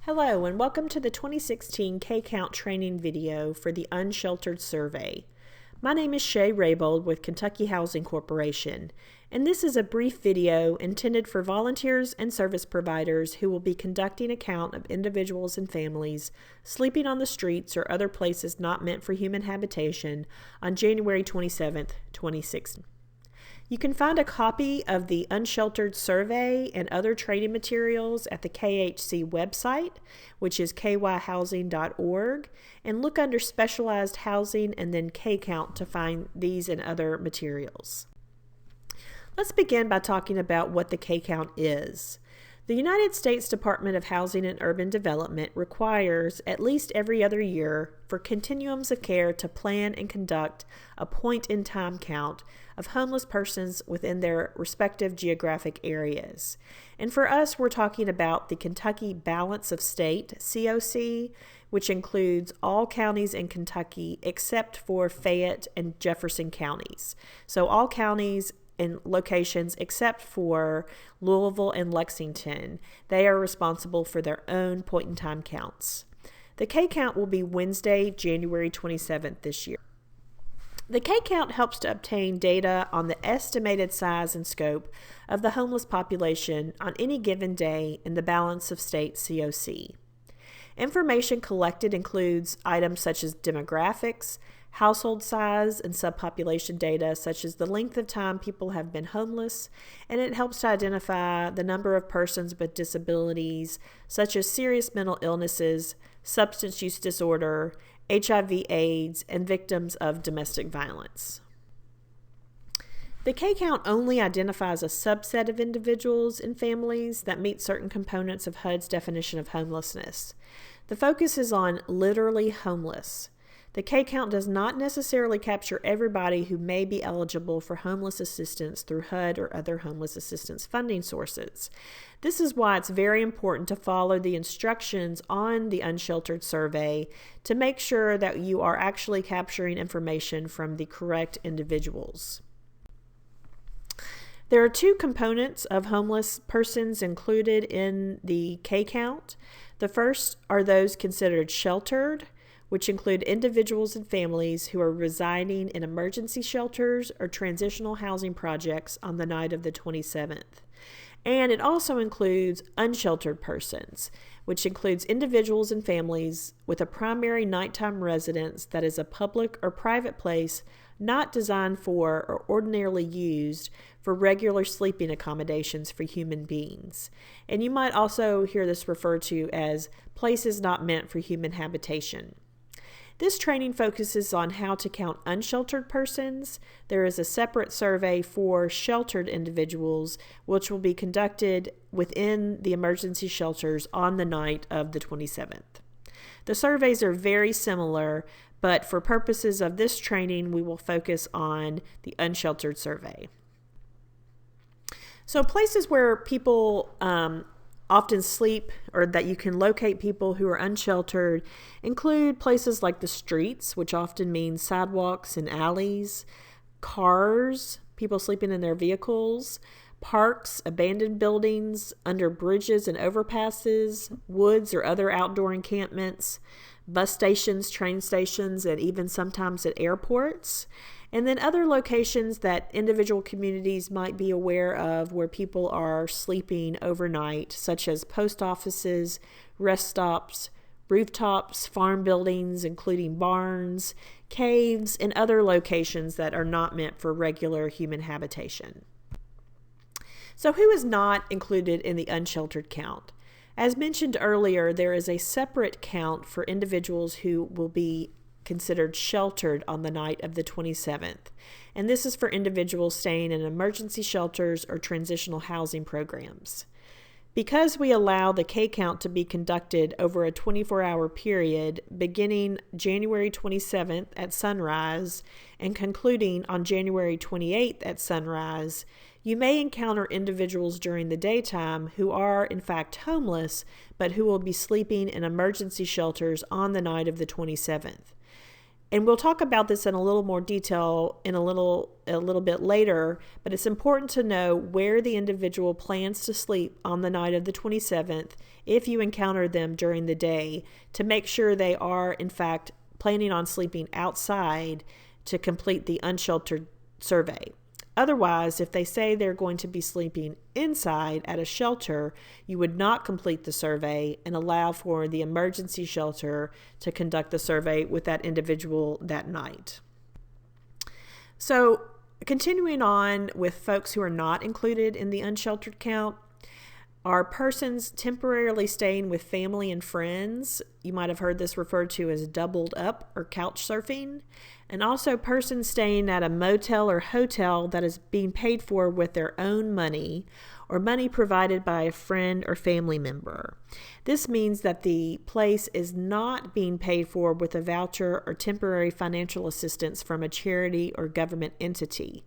Hello and welcome to the 2016 K-Count training video for the Unsheltered survey. My name is Shay Raybold with Kentucky Housing Corporation, and this is a brief video intended for volunteers and service providers who will be conducting a count of individuals and families sleeping on the streets or other places not meant for human habitation on January 27, 2016. You can find a copy of the Unsheltered survey and other training materials at the KHC website, which is kyhousing.org, and look under Specialized Housing and then K-Count to find these and other materials. Let's begin by talking about what the K-Count is. The United States Department of Housing and Urban Development requires, at least every other year, for continuums of care to plan and conduct a point-in-time count of homeless persons within their respective geographic areas. And for us, we're talking about the Kentucky Balance of State, COC, which includes all counties in Kentucky except for Fayette and Jefferson counties. So all counties in locations except for Louisville and Lexington, they are responsible for their own point-in-time counts. The K-Count will be Wednesday, January 27th this year. The K-Count helps to obtain data on the estimated size and scope of the homeless population on any given day in the Balance of State COC. Information collected includes items such as demographics, household size, and subpopulation data such as the length of time people have been homeless, and it helps to identify the number of persons with disabilities such as serious mental illnesses, substance use disorder, HIV/AIDS, and victims of domestic violence. The K-Count only identifies a subset of individuals and families that meet certain components of HUD's definition of homelessness. The focus is on literally homeless. The K-Count does not necessarily capture everybody who may be eligible for homeless assistance through HUD or other homeless assistance funding sources. This is why it's very important to follow the instructions on the Unsheltered survey to make sure that you are actually capturing information from the correct individuals. There are two components of homeless persons included in the K-Count. The first are those considered sheltered, which include individuals and families who are residing in emergency shelters or transitional housing projects on the night of the 27th. And it also includes unsheltered persons, which includes individuals and families with a primary nighttime residence that is a public or private place not designed for or ordinarily used for regular sleeping accommodations for human beings. And you might also hear this referred to as places not meant for human habitation. This training focuses on how to count unsheltered persons. There is a separate survey for sheltered individuals, which will be conducted within the emergency shelters on the night of the 27th. The surveys are very similar, but for purposes of this training, we will focus on the unsheltered survey. So places where people often sleep, or that you can locate people who are unsheltered, include places like the streets, which often means sidewalks and alleys, cars, people sleeping in their vehicles, parks, abandoned buildings, under bridges and overpasses, woods or other outdoor encampments, bus stations, train stations, and even sometimes at airports. And then other locations that individual communities might be aware of where people are sleeping overnight, such as post offices, rest stops, rooftops, farm buildings, including barns, caves, and other locations that are not meant for regular human habitation. So who is not included in the unsheltered count? As mentioned earlier, there is a separate count for individuals who will be considered sheltered on the night of the 27th. And this is for individuals staying in emergency shelters or transitional housing programs. Because we allow the K-Count to be conducted over a 24-hour period beginning January 27th at sunrise and concluding on January 28th at sunrise, you may encounter individuals during the daytime who are in fact homeless, but who will be sleeping in emergency shelters on the night of the 27th. And we'll talk about this in a little more detail in a little bit later, but it's important to know where the individual plans to sleep on the night of the 27th if you encounter them during the day, to make sure they are in fact planning on sleeping outside to complete the Unsheltered survey. Otherwise, if they say they're going to be sleeping inside at a shelter, you would not complete the survey and allow for the emergency shelter to conduct the survey with that individual that night. So, continuing on with folks who are not included in the unsheltered count, are persons temporarily staying with family and friends. You might have heard this referred to as doubled up or couch surfing. And also persons staying at a motel or hotel that is being paid for with their own money or money provided by a friend or family member. This means that the place is not being paid for with a voucher or temporary financial assistance from a charity or government entity.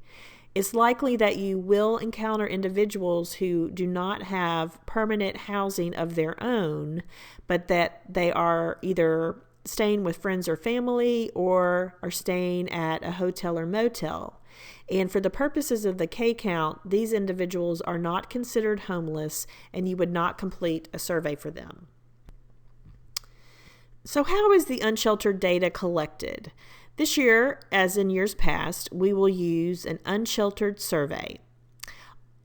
It's likely that you will encounter individuals who do not have permanent housing of their own, but that they are either staying with friends or family or are staying at a hotel or motel. And for the purposes of the K count, these individuals are not considered homeless, and you would not complete a survey for them. So how is the unsheltered data collected? This year, as in years past, we will use an unsheltered survey.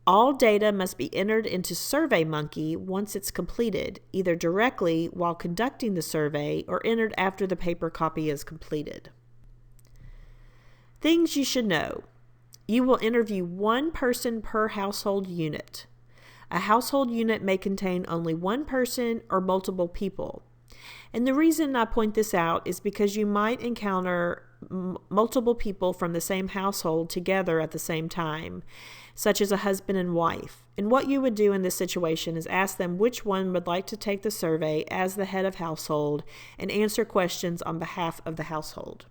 All data must be entered into SurveyMonkey once it's completed, either directly while conducting the survey or entered after the paper copy is completed. Things you should know. You will interview one person per household unit. A household unit may contain only one person or multiple people. And the reason I point this out is because you might encounter multiple people from the same household together at the same time, such as a husband and wife. And what you would do in this situation is ask them which one would like to take the survey as the head of household and answer questions on behalf of the household.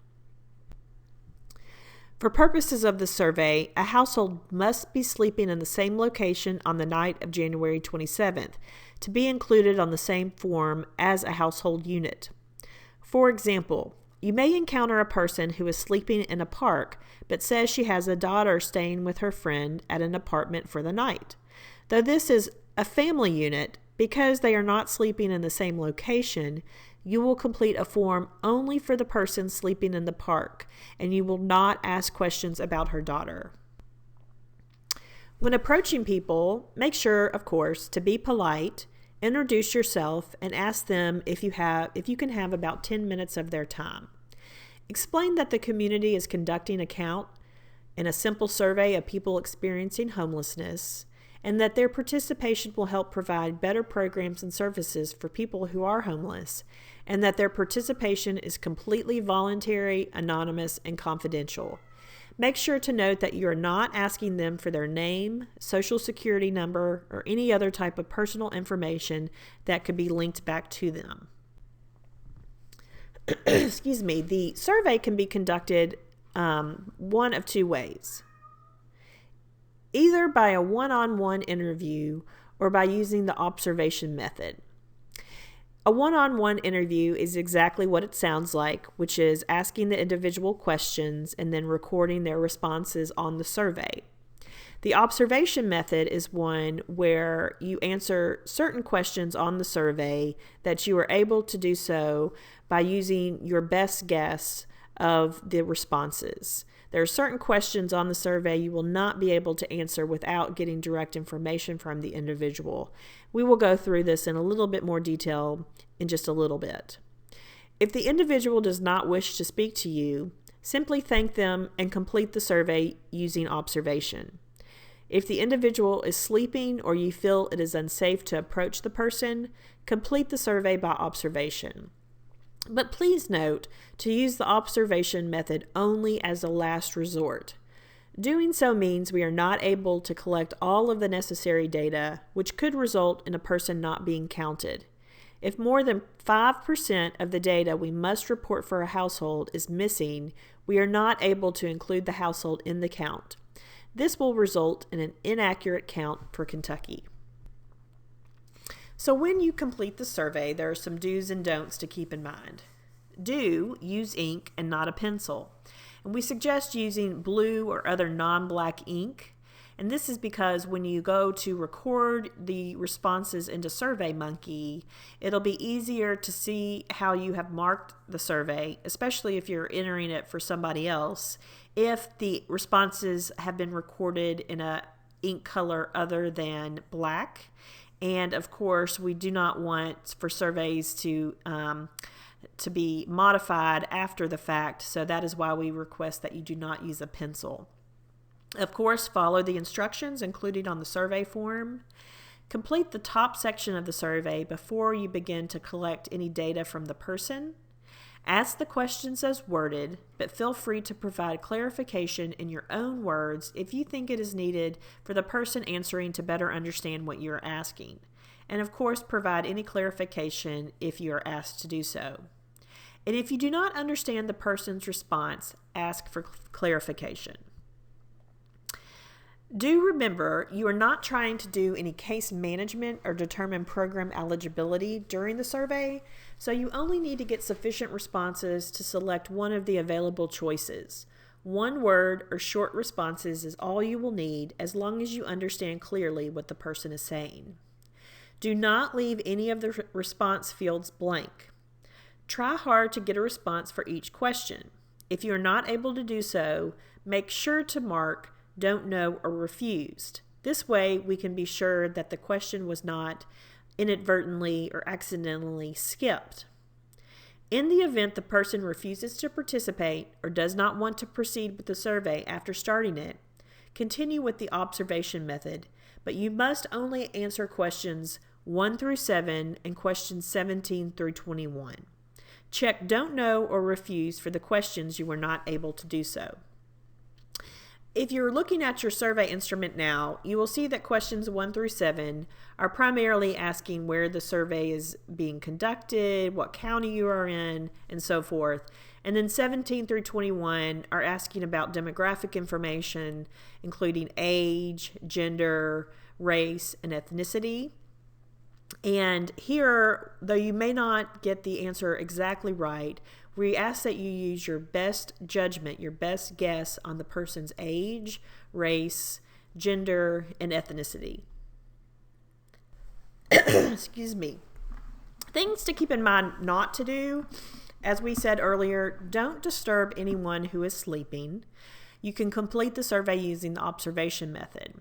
For purposes of the survey, a household must be sleeping in the same location on the night of January 27th to be included on the same form as a household unit. For example, you may encounter a person who is sleeping in a park but says she has a daughter staying with her friend at an apartment for the night. Though this is a family unit, because they are not sleeping in the same location, you will complete a form only for the person sleeping in the park, and you will not ask questions about her daughter. When approaching people, make sure, of course, to be polite, introduce yourself, and ask them if you can have about 10 minutes of their time. Explain that the community is conducting a count and a simple survey of people experiencing homelessness, and that their participation will help provide better programs and services for people who are homeless, and that their participation is completely voluntary, anonymous, and confidential. Make sure to note that you are not asking them for their name, social security number, or any other type of personal information that could be linked back to them. Excuse me. The survey can be conducted one of two ways. Either by a one-on-one interview or by using the observation method. A one-on-one interview is exactly what it sounds like, which is asking the individual questions and then recording their responses on the survey. The observation method is one where you answer certain questions on the survey that you are able to do so by using your best guess of the responses. There are certain questions on the survey you will not be able to answer without getting direct information from the individual. We will go through this in a little bit more detail in just a little bit. If the individual does not wish to speak to you, simply thank them and complete the survey using observation. If the individual is sleeping or you feel it is unsafe to approach the person, complete the survey by observation. But please note to use the observation method only as a last resort. Doing so means we are not able to collect all of the necessary data, which could result in a person not being counted. If more than 5% of the data we must report for a household is missing, we are not able to include the household in the count. This will result in an inaccurate count for Kentucky. So when you complete the survey, there are some do's and don'ts to keep in mind. do, use ink and not a pencil. And we suggest using blue or other non-black ink. And this is because when you go to record the responses into SurveyMonkey, it'll be easier to see how you have marked the survey, especially if you're entering it for somebody else, if the responses have been recorded in a ink color other than black. And of course, we do not want for surveys to be modified after the fact, so that is why we request that you do not use a pencil. Of course, follow the instructions included on the survey form. Complete the top section of the survey before you begin to collect any data from the person. Ask the questions as worded, but feel free to provide clarification in your own words if you think it is needed for the person answering to better understand what you are asking. And of course, provide any clarification if you are asked to do so. And if you do not understand the person's response, ask for clarification. Do remember, you are not trying to do any case management or determine program eligibility during the survey, so you only need to get sufficient responses to select one of the available choices. One word or short responses is all you will need as long as you understand clearly what the person is saying. Do not leave any of the response fields blank. Try hard to get a response for each question. If you are not able to do so, make sure to mark "Don't know" or "Refused." This way, we can be sure that the question was not inadvertently or accidentally skipped. In the event the person refuses to participate or does not want to proceed with the survey after starting it, continue with the observation method, but you must only answer questions 1 through 7 and questions 17 through 21. Check "Don't know" or "Refuse" for the questions you were not able to do so. If you're looking at your survey instrument now, you will see that questions 1 through 7 are primarily asking where the survey is being conducted, what county you are in, and so forth. And then 17 through 21 are asking about demographic information, including age, gender, race, and ethnicity. And here, though you may not get the answer exactly right, we ask that you use your best judgment, your best guess on the person's age, race, gender, and ethnicity. Excuse me. Things to keep in mind not to do. As we said earlier, don't disturb anyone who is sleeping. You can complete the survey using the observation method.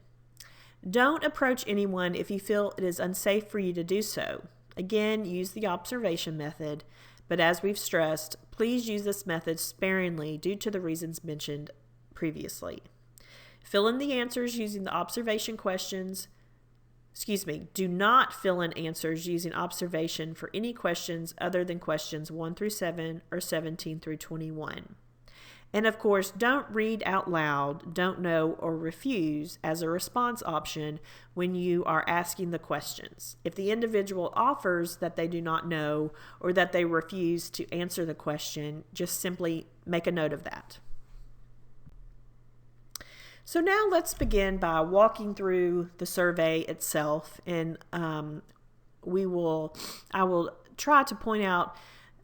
Don't approach anyone if you feel it is unsafe for you to do so. Again, use the observation method, but as we've stressed, please use this method sparingly due to the reasons mentioned previously. Fill in the answers using the observation questions. Do not fill in answers using observation for any questions other than questions 1 through 7 or 17 through 21. And of course, don't read out loud "Don't know" or "Refuse" as a response option when you are asking the questions. If the individual offers that they do not know or that they refuse to answer the question, just simply make a note of that. So now let's begin by walking through the survey itself, and I will try to point out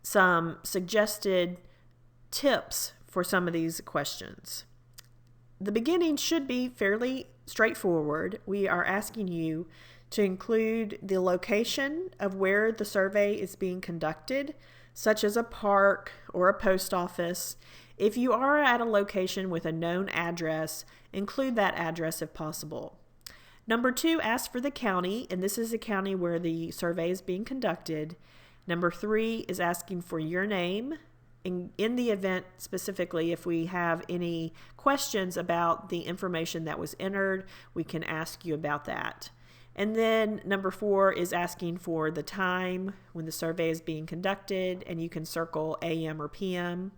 some suggested tips for some of these questions. The beginning should be fairly straightforward. We are asking you to include the location of where the survey is being conducted, such as a park or a post office. If you are at a location with a known address, include that address if possible. Number 2, ask for the county, and this is the county where the survey is being conducted. Number 3 is asking for your name. In the event specifically, if we have any questions about the information that was entered, we can ask you about that. And then number 4 is asking for the time when the survey is being conducted, and you can circle AM or PM.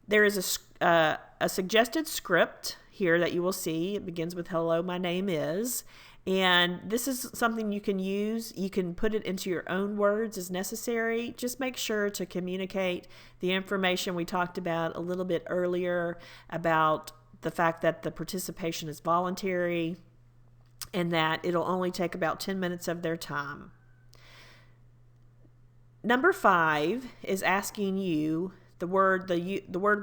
There is a suggested script here that you will see. It begins with "Hello, my name is." And this is something you can use. You can put it into your own words as necessary. Just make sure to communicate the information we talked about a little bit earlier about the fact that the participation is voluntary and that it'll only take about 10 minutes of their time. Number 5 is asking you, the word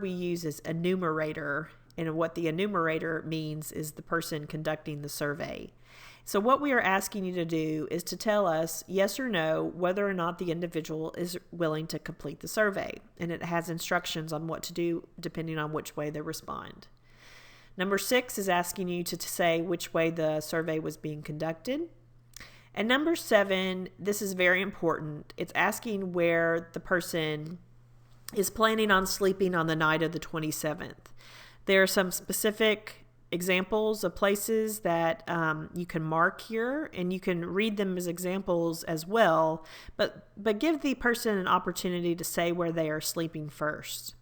we use is enumerator, and what the enumerator means is the person conducting the survey. So what we are asking you to do is to tell us yes or no whether or not the individual is willing to complete the survey, and it has instructions on what to do depending on which way they respond. Number 6 is asking you to say which way the survey was being conducted. And number 7, this is very important. It's asking where the person is planning on sleeping on the night of the 27th. There are some specific examples of places that you can mark here, and you can read them as examples as well, but give the person an opportunity to say where they are sleeping first.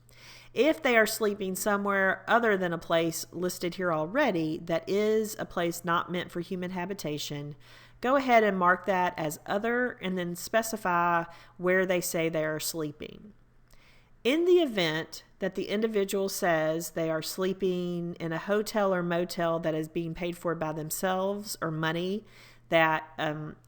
If they are sleeping somewhere other than a place listed here already that is a place not meant for human habitation, go ahead and mark that as other and then specify where they say they are sleeping. In the event that the individual says they are sleeping in a hotel or motel that is being paid for by themselves or money that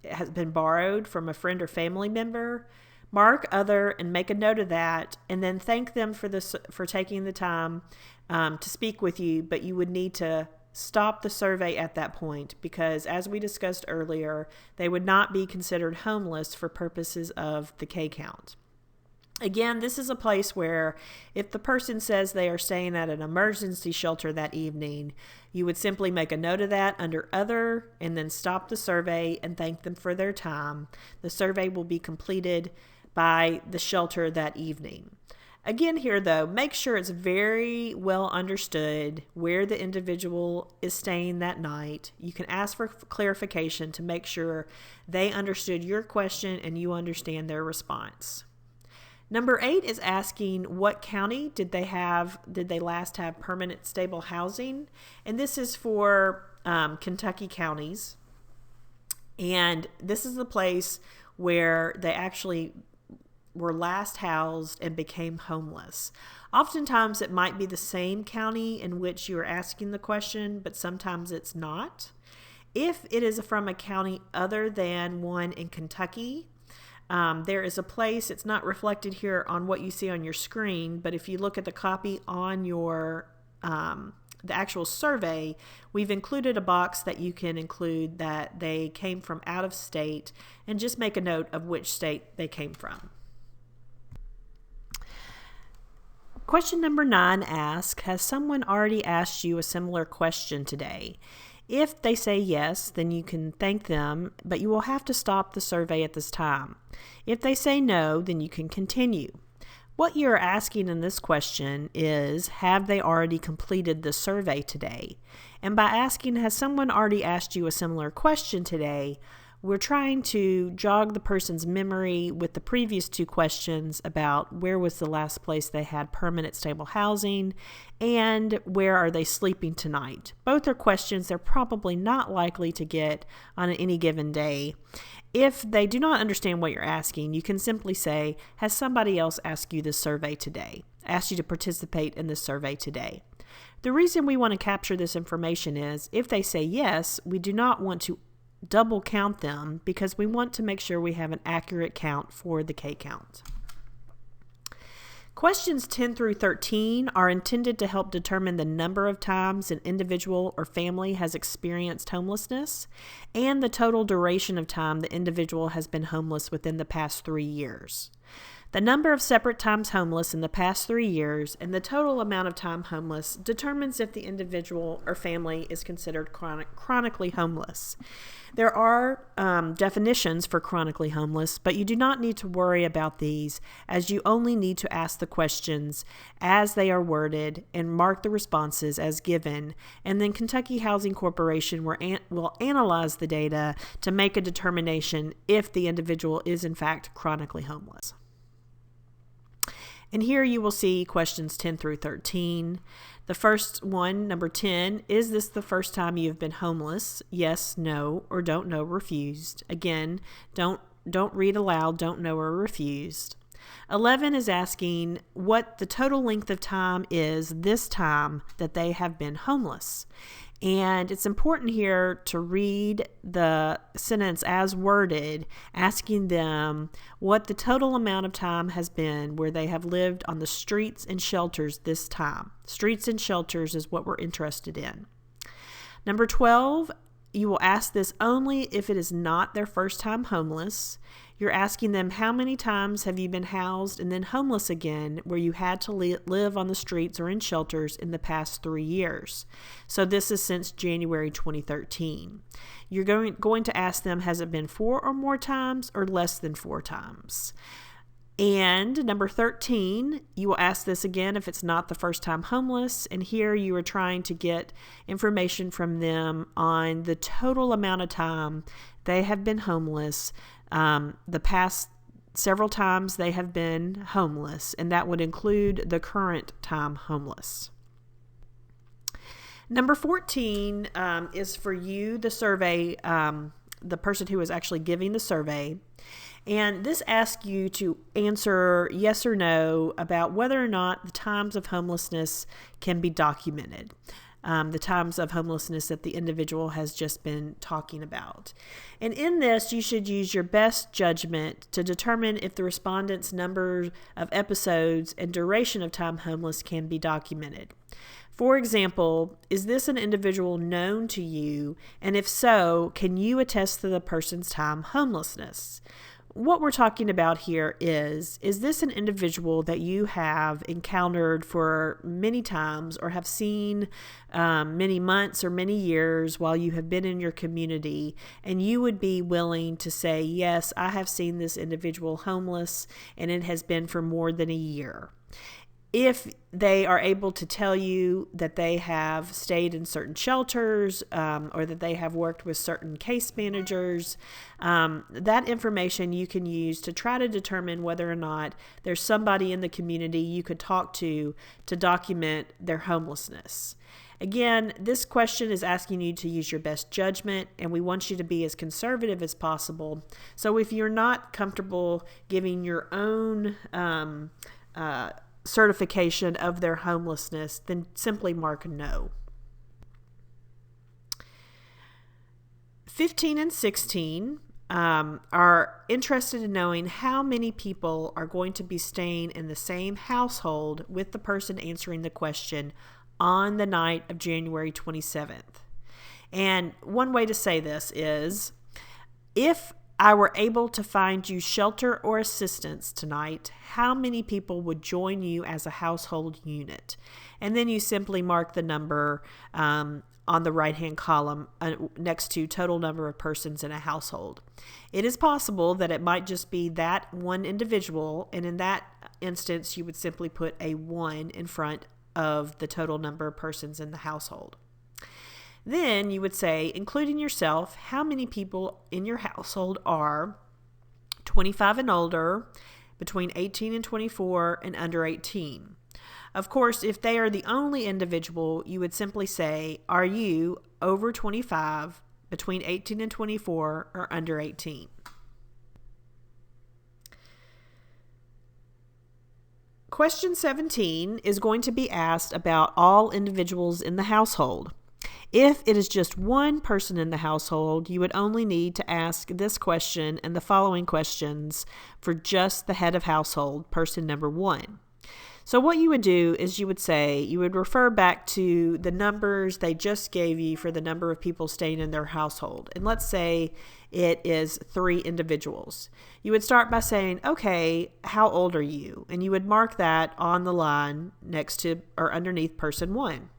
has been borrowed from a friend or family member, mark other and make a note of that, and then thank them for taking the time to speak with you, but you would need to stop the survey at that point because, as we discussed earlier, they would not be considered homeless for purposes of the K count. Again, this is a place where if the person says they are staying at an emergency shelter that evening, you would simply make a note of that under other and then stop the survey and thank them for their time. The survey will be completed by the shelter that evening. Again here though, make sure it's very well understood where the individual is staying that night. You can ask for clarification to make sure they understood your question and you understand their response. Number 8 is asking what county did they last have permanent stable housing, and this is for Kentucky counties, and this is the place where they actually were last housed and became homeless. Oftentimes it might be the same county in which you are asking the question, but sometimes it's not. If it is from a county other than one in Kentucky, there is a place, it's not reflected here on what you see on your screen, but if you look at the copy on your the actual survey, we've included a box that you can include that they came from out of state and just make a note of which state they came from. Question number 9 asks, has someone already asked you a similar question today? If they say yes, then you can thank them, but you will have to stop the survey at this time. If they say no, then you can continue. What you're asking in this question is, have they already completed the survey today? And by asking, has someone already asked you a similar question today, we're trying to jog the person's memory with the previous 2 questions about where was the last place they had permanent stable housing and where are they sleeping tonight. Both are questions they're probably not likely to get on any given day. If they do not understand what you're asking, you can simply say, has somebody else asked you this survey today? Asked you to participate in this survey today? The reason we want to capture this information is if they say yes, we do not want to double count them because we want to make sure we have an accurate count for the K count. Questions 10 through 13 are intended to help determine the number of times an individual or family has experienced homelessness and the total duration of time the individual has been homeless within the past 3 years. The number of separate times homeless in the past 3 years and the total amount of time homeless determines if the individual or family is considered chronically homeless. There are definitions for chronically homeless, but you do not need to worry about these as you only need to ask the questions as they are worded and mark the responses as given, and then Kentucky Housing Corporation will analyze the data to make a determination if the individual is in fact chronically homeless. And here you will see questions 10 through 13. The first one, number 10, is this the first time you have been homeless? Yes, no, or don't know, refused. Again, don't read aloud, don't know, or refused. 11 is asking what the total length of time is this time that they have been homeless. And it's important here to read the sentence as worded, asking them what the total amount of time has been where they have lived on the streets and shelters this time. Streets and shelters is what we're interested in. Number 12, you will ask this only if it is not their first time homeless. You're asking them, how many times have you been housed and then homeless again, where you had to live on the streets or in shelters in the past 3 years? So this is since January 2013. You're going to ask them, has it been 4 or more times or less than 4 times? And number 13, you will ask this again if it's not the first time homeless. And here you are trying to get information from them on the total amount of time they have been homeless, the past several times they have been homeless, and that would include the current time homeless. Number 14 is for you, the survey, the person who is actually giving the survey. And this asks you to answer yes or no about whether or not the times of homelessness can be documented. The times of homelessness that the individual has just been talking about. And in this, you should use your best judgment to determine if the respondent's number of episodes and duration of time homeless can be documented. For example, is this an individual known to you? And if so, can you attest to the person's time homelessness? What we're talking about here is this an individual that you have encountered for many times or have seen many months or many years while you have been in your community, and you would be willing to say, yes, I have seen this individual homeless and it has been for more than a year. If they are able to tell you that they have stayed in certain shelters or that they have worked with certain case managers, that information you can use to try to determine whether or not there's somebody in the community you could talk to document their homelessness. Again, this question is asking you to use your best judgment, and we want you to be as conservative as possible. So if you're not comfortable giving your own certification of their homelessness, then simply mark no. 15 and 16 are interested in knowing how many people are going to be staying in the same household with the person answering the question on the night of January 27th. And one way to say this is, if I were able to find you shelter or assistance tonight, how many people would join you as a household unit? And then you simply mark the number on the right-hand column next to total number of persons in a household. It is possible that it might just be that one individual, and in that instance, you would simply put a 1 in front of the total number of persons in the household. Then you would say, including yourself, how many people in your household are 25 and older, between 18 and 24, and under 18. Of course, if they are the only individual, you would simply say, are you over 25, between 18 and 24, or under 18? Question 17 is going to be asked about all individuals in the household. If it is just one person in the household, you would only need to ask this question and the following questions for just the head of household, person number 1. So what you would do is you would refer back to the numbers they just gave you for the number of people staying in their household. And let's say it is 3 individuals. You would start by saying, okay, how old are you? And you would mark that on the line next to or underneath person 1.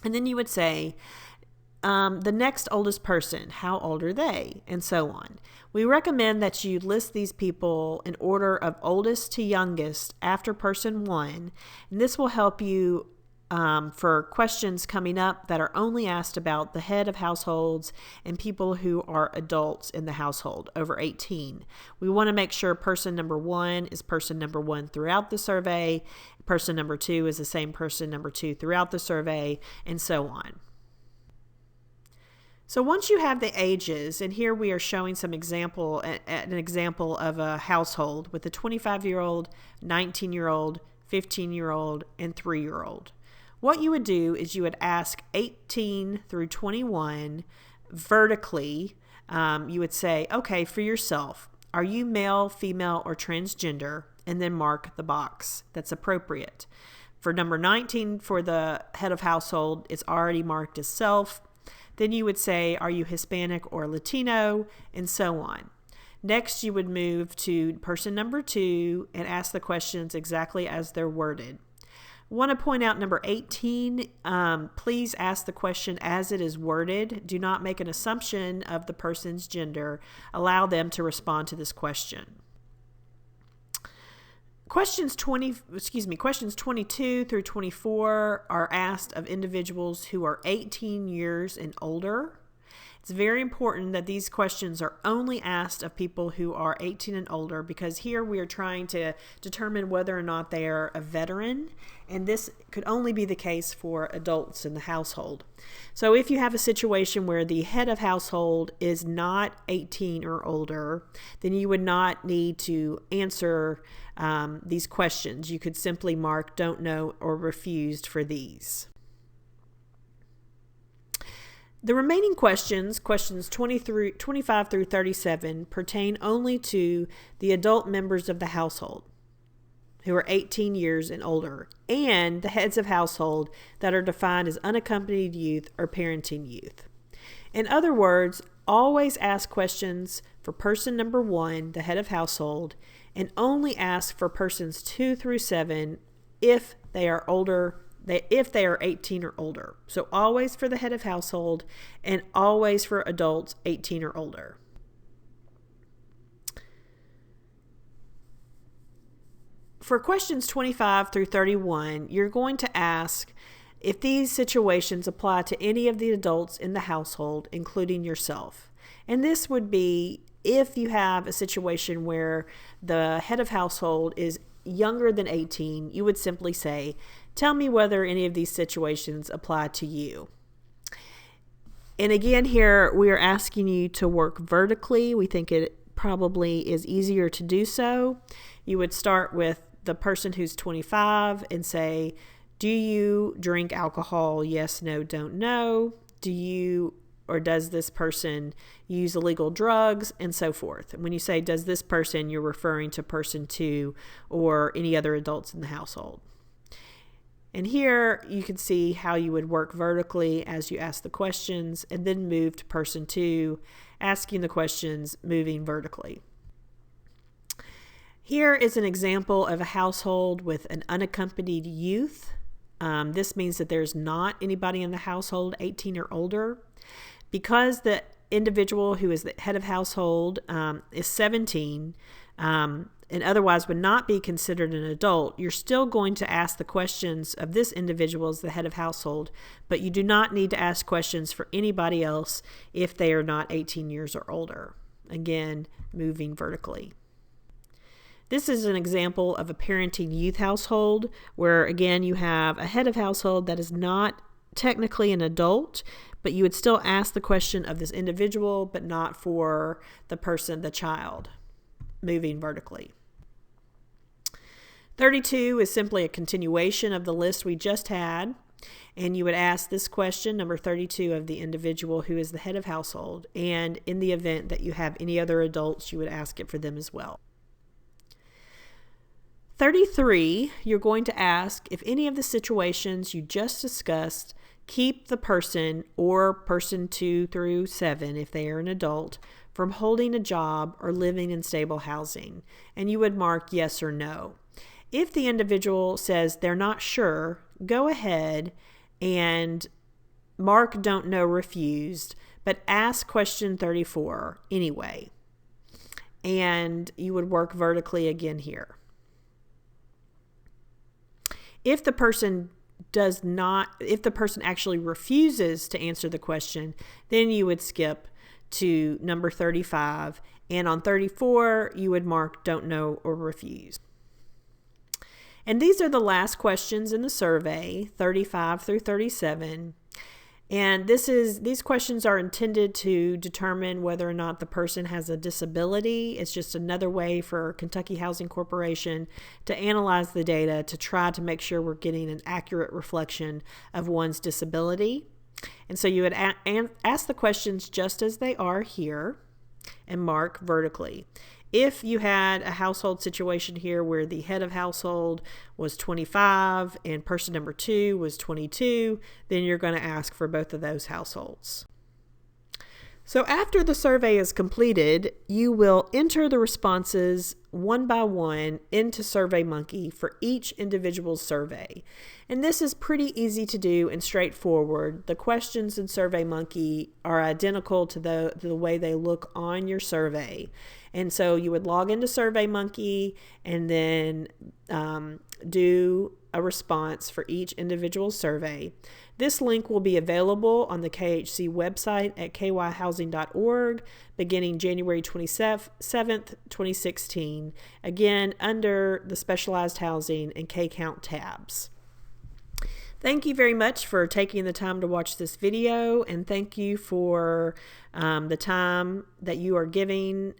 And then you would say, the next oldest person, how old are they? And so on. We recommend that you list these people in order of oldest to youngest after person 1. And this will help you for questions coming up that are only asked about the head of households and people who are adults in the household over 18. We want to make sure person number 1 is person number 1 throughout the survey, person number 2 is the same person number 2 throughout the survey, and so on. So once you have the ages, and here we are showing an example of a household with a 25-year-old, 19-year-old, 15-year-old, and 3-year-old. What you would do is you would ask 18 through 21 vertically. You would say, okay, for yourself, are you male, female, or transgender? And then mark the box that's appropriate. For number 19, for the head of household, it's already marked as self. Then you would say, are you Hispanic or Latino? And so on. Next, you would move to person number 2 and ask the questions exactly as they're worded. I want to point out number 18, please ask the question as it is worded. Do not make an assumption of the person's gender. Allow them to respond to this question. Questions 22 through 24 are asked of individuals who are 18 years and older. It's very important that these questions are only asked of people who are 18 and older, because here we are trying to determine whether or not they are a veteran, and this could only be the case for adults in the household. So if you have a situation where the head of household is not 18 or older, then you would not need to answer these questions. You could simply mark don't know or refused for these. The remaining questions 25 through 37, pertain only to the adult members of the household who are 18 years and older, and the heads of household that are defined as unaccompanied youth or parenting youth. In other words, always ask questions for person number 1, the head of household, and only ask for persons 2 through 7 if they are older. If they are 18 or older. So always for the head of household and always for adults 18 or older. For questions 25 through 31, you're going to ask if these situations apply to any of the adults in the household, including yourself. And this would be if you have a situation where the head of household is younger than 18, you would simply say, tell me whether any of these situations apply to you. And again, here we are asking you to work vertically. We think it probably is easier to do so. You would start with the person who's 25 and say, do you drink alcohol? Yes, no, don't know. Do you or does this person use illegal drugs, and so forth. And when you say does this person, you're referring to person 2 or any other adults in the household. And here you can see how you would work vertically as you ask the questions, and then move to person 2, asking the questions, moving vertically. Here is an example of a household with an unaccompanied youth. This means that there's not anybody in the household 18 or older. Because the individual who is the head of household is 17 and otherwise would not be considered an adult, you're still going to ask the questions of this individual as the head of household, but you do not need to ask questions for anybody else if they are not 18 years or older. Again, moving vertically. This is an example of a parenting youth household where, again, you have a head of household that is not technically an adult, but you would still ask the question of this individual, but not for the person, the child, moving vertically. 32 is simply a continuation of the list we just had, and you would ask this question, number 32, of the individual who is the head of household, and in the event that you have any other adults, you would ask it for them as well. 33, you're going to ask if any of the situations you just discussed keep the person or person 2 through 7, if they are an adult, from holding a job or living in stable housing, and you would mark yes or no. If the individual says they're not sure, go ahead and mark don't know refused, but ask question 34 anyway, and you would work vertically again here. If the person actually refuses to answer the question, then you would skip to number 35, and on 34 you would mark don't know or refuse. And these are the last questions in the survey, 35 through 37. And these questions are intended to determine whether or not the person has a disability. It's just another way for Kentucky Housing Corporation to analyze the data to try to make sure we're getting an accurate reflection of one's disability. And so you would ask the questions just as they are here and mark vertically. If you had a household situation here where the head of household was 25 and person number 2 was 22, then you're going to ask for both of those households. So after the survey is completed, you will enter the responses one by one into SurveyMonkey for each individual survey. And this is pretty easy to do and straightforward. The questions in SurveyMonkey are identical to the way they look on your survey. And so you would log into SurveyMonkey and then do a response for each individual survey. This link will be available on the KHC website at kyhousing.org beginning January 27th, 2016, again under the Specialized Housing and K-Count tabs. Thank you very much for taking the time to watch this video, and thank you for the time that you are giving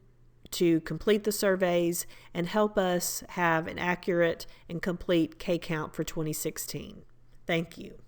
to complete the surveys and help us have an accurate and complete K-Count for 2016. Thank you.